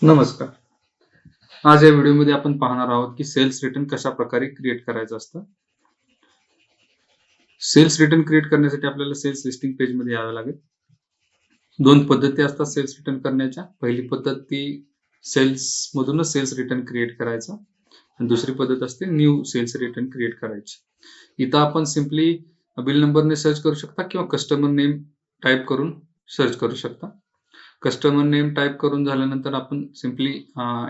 नमस्कार. आज या व्हिडिओमध्ये आपण पाहणार आहोत की सेल्स रिटर्न कशा प्रकारे क्रिएट करायचं असतं. सेल्स रिटर्न क्रिएट करण्यासाठी आपल्याला सेल्स लिस्टिंग पेजमध्ये यावं लागेल. दोन पद्धती असतात सेल्स रिटर्न करण्याच्या. पहिली पद्धत ती सेल्समधूनच सेल्स रिटर्न क्रिएट करायचा आणि दुसरी पद्धत असते न्यू सेल्स रिटर्न क्रिएट करायची. इथं आपण सिम्पली बिल नंबरने सर्च करू शकता किंवा कस्टमर नेम टाइप करून सर्च करू शकता. कस्टमर नेम टाइप करून झाल्यानंतर आपण सिम्पली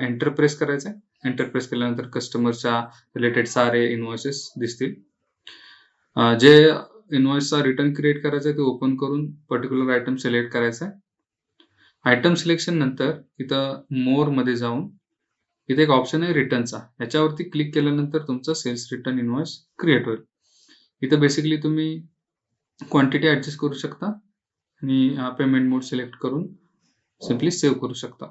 एंटर प्रेस करायचं आहे. एंटर प्रेस केल्यानंतर कस्टमरच्या रिलेटेड सारे इनव्हॉइसेस दिसतील. जे इनव्हॉइसचा रिटर्न क्रिएट करायचा आहे ते ओपन करून पर्टिक्युलर आयटम सिलेक्ट करायचा आहे. आयटम सिलेक्शन नंतर इथं मोर मध्ये जाऊन इथे एक ऑप्शन आहे रिटर्नचा. याच्यावरती क्लिक केल्यानंतर तुमचा सेल्स रिटर्न इनव्हॉइस क्रिएट होईल. इथं बेसिकली तुम्ही क्वांटिटी ऍडजस्ट करू शकता आणि पेमेंट मोड सिलेक्ट करून सिम्पली सेव्ह करू शकता.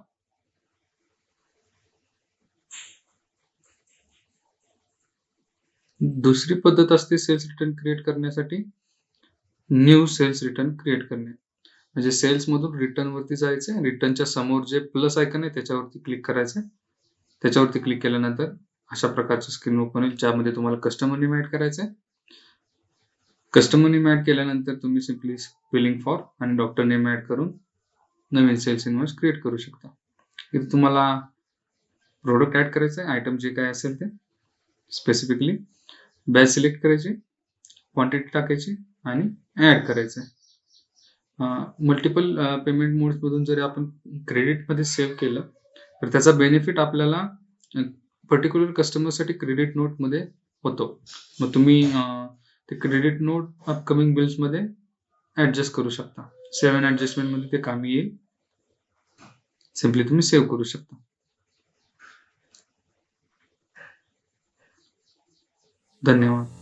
दुसरी पद्धत असते सेल्स रिटर्न क्रिएट करण्यासाठी न्यू सेल्स रिटर्न क्रिएट करणे. म्हणजे सेल्स मधून रिटर्न वरती जायचं. रिटर्नच्या समोर जे प्लस आयकन आहे त्याच्यावरती क्लिक करायचं. त्याच्यावरती क्लिक केल्यानंतर अशा प्रकारची स्क्रीन ओपन होईल ज्यामध्ये तुम्हाला कस्टमर नेम ऍड करायचं आहे. कस्टमर नेम ऍड केल्यानंतर तुम्ही सिम्पली बिलिंग फॉर आणि डॉक्टर नेम ऍड करून नवीन सेल्स इनव्हॉइस क्रिएट करू शकता. इथे तुम्हाला प्रोडक्ट ऍड करायचं आहे. आयटम जे काय असेल ते स्पेसिफिकली बॅच सिलेक्ट करायची, क्वांटिटी टाकायची आणि ऍड करायचं आहे. मल्टिपल पेमेंट मोड्स मधून जरी आपण क्रेडिटमध्ये सेव्ह केलं तर त्याचा बेनिफिट आपल्याला पर्टिक्युलर कस्टमरसाठी क्रेडिट नोटमध्ये होतो. मग तुम्ही ते क्रेडिट नोट अपकमिंग बिल्समध्ये ऍडजस्ट करू शकता. सेव्ह अँड ऍडजस्टमेंटमध्ये ते कामी येईल. सिम्पली तुम्ही सेव्ह करू शकता. धन्यवाद.